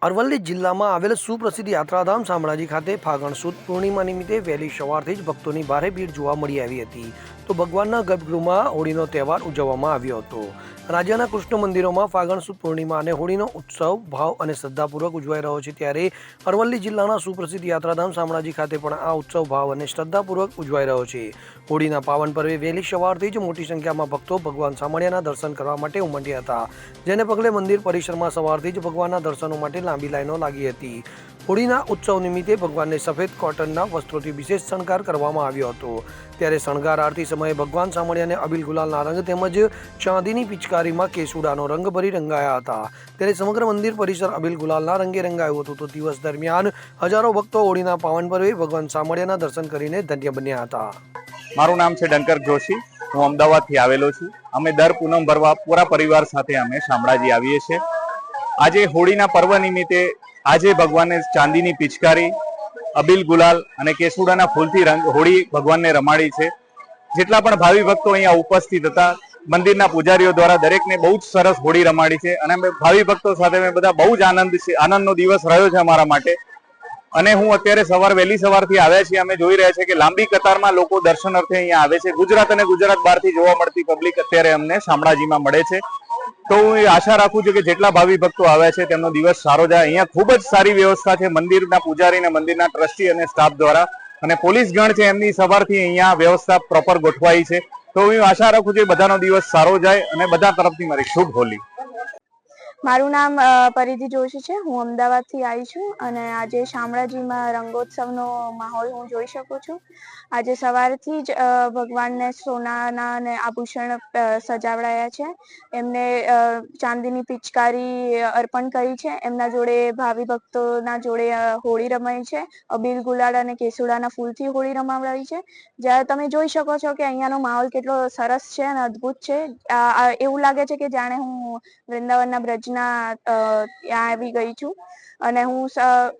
અરવલ્લી જિલ્લામાં આવેલ સુપ્રસિદ્ધ યાત્રાધામ શામળાજી ખાતે ફાગણ સુદ પૂર્ણિમા નિમિત્તે વહેલી સવારથી જ ભક્તોની ભારે ભીડ જોવા મળી આવી હતી. તો ભગવાનના ગર્ભગૃહમાં હોળીનો તહેવાર ઉજવવામાં આવ્યો હતો. રાજ્યના કૃષ્ણ મંદિરોમાં ફાગણ સુદ પૂર્ણિમા અને હોળીનો ઉત્સવ ભાવ અને શ્રદ્ધાપૂર્વક ઉજવાઈ રહ્યો છે, ત્યારે અરવલ્લી જિલ્લાના સુપ્રસિદ્ધ યાત્રાધામ શામળાજી ખાતે પણ આ ઉત્સવ ભાવ અને શ્રદ્ધાપૂર્વક ઉજવાઈ રહ્યો છે. હોળીના પાવન પર્વે વહેલી સવારથી જ મોટી સંખ્યામાં ભક્તો ભગવાન શામળિયાના દર્શન કરવા માટે ઉમટ્યા હતા, જેને પગલે મંદિર પરિસરમાં સવારથી જ ભગવાનના દર્શનો માટે લાંબી લાઈનો લાગી હતી. હોળીના ઉત્સવ નિમિત્તે ભગવાનને સફેદ કોટનના વસ્ત્રોથી વિશેષ શણગાર કરવામાં આવ્યો હતો. ત્યારે શણગાર આરતી સમયે ભગવાન શામળિયાને અબીલ ગુલાલના રંગ તેમજ ચાંદીની પિચકારીમાં કેસુડાનો રંગ ભરી રંગાયા હતા. ત્યારે સમગ્ર મંદિર પરિસર અબીલ ગુલાલના રંગે રંગાયું હતું. તો દિવસ દરમિયાન હજારો ભક્તો હોળીના પાવન પર્વે ભગવાન શામળિયાના દર્શન કરીને ધન્ય બન્યા હતા. મારું નામ છે ડંકર જોશી. હું અમદાવાદથી આવેલો છું. અમે દર પૂનમ ભરવા પૂરા પરિવાર સાથે અમે શામળાજી આવીએ છીએ. આજે હોળીના પર્વ નિમિત્તે આજે ભગવાનને ચાંદીની પિચકારી, અબીલ ગુલાલ અને કેસુડાના ફૂલથી હોળી ભગવાનને રમાડી છે. જેટલા પણ ભાવિ ભક્તો અહીંયા ઉપસ્થિત હતા, મંદિરના પૂજારીઓ દ્વારા દરેકને બહુ જ સરસ હોળી રમાડી છે અને અમે ભાવિ ભક્તો સાથે અમે બધા બહુ જ આનંદનો દિવસ રહ્યો છે અમારા માટે. અને હું અત્યારે વહેલી સવારથી આવ્યા છીએ. અમે જોઈ રહ્યા છીએ કે લાંબી કતારમાં લોકો દર્શનાર્થે અહીંયા આવે છે. ગુજરાત અને ગુજરાત બહારથી જોવા મળતી પબ્લિક અત્યારે અમને શામળાજીમાં મળે છે. તો હું આશા રાખું છું કે જેટલા ભાવિ ભક્તો આવ્યા છે તેમનો દિવસ સારો જાય. અહીંયા ખૂબ જ સારી વ્યવસ્થા છે મંદિરના પૂજારી અને મંદિરના ટ્રસ્ટી અને સ્ટાફ દ્વારા, અને પોલીસ ગણ છે એમની સવારથી અહીંયા વ્યવસ્થા પ્રોપર ગોઠવાઈ છે. તો હું આશા રાખું છું કે બધાનો દિવસ સારો જાય અને બધા તરફથી મારી શુભ હોલી. મારું નામ પરિધિ જોશી છે. હું અમદાવાદથી આવી છું અને આજે શામળાજીમાં રંગોત્સવનો માહોલ હું જોઈ શકું છું. આજે સવારથી જ ભગવાનને સોનાના અને આભૂષણ સજાવડાયા છે. એમને ચાંદીની પિચકારી અર્પણ કરી છે. એમના જોડે ભાવિ ભક્તોના જોડે હોળી રમાઈ છે. અબીલ ગુલાલ અને કેસુડાના ફૂલથી હોળી રમાવડાવી છે. જ્યારે તમે જોઈ શકો છો કે અહીંયાનો માહોલ કેટલો સરસ છે અને અદ્ભુત છે. એવું લાગે છે કે જાણે હું વૃંદાવનના બ્રજના ત્યાં આવી ગઈ છું અને હું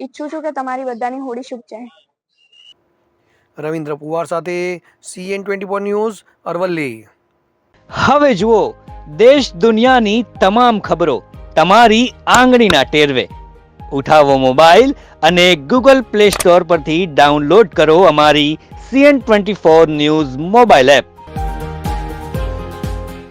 ઈચ્છું છું કે તમારી બધાની હોળી શુભ જાય. રવિન્દ્ર પુવાર સાથે CN24 ન્યૂઝ, અરવલ્લી. હવે જુઓ દેશ દુનિયાની તમામ ખબરો તમારી આંગળીના ટેરવે. ઉઠાવો મોબાઈલ અને Google Play Store પરથી ડાઉનલોડ કરો અમારી CN24 ન્યૂઝ મોબાઈલ એપ.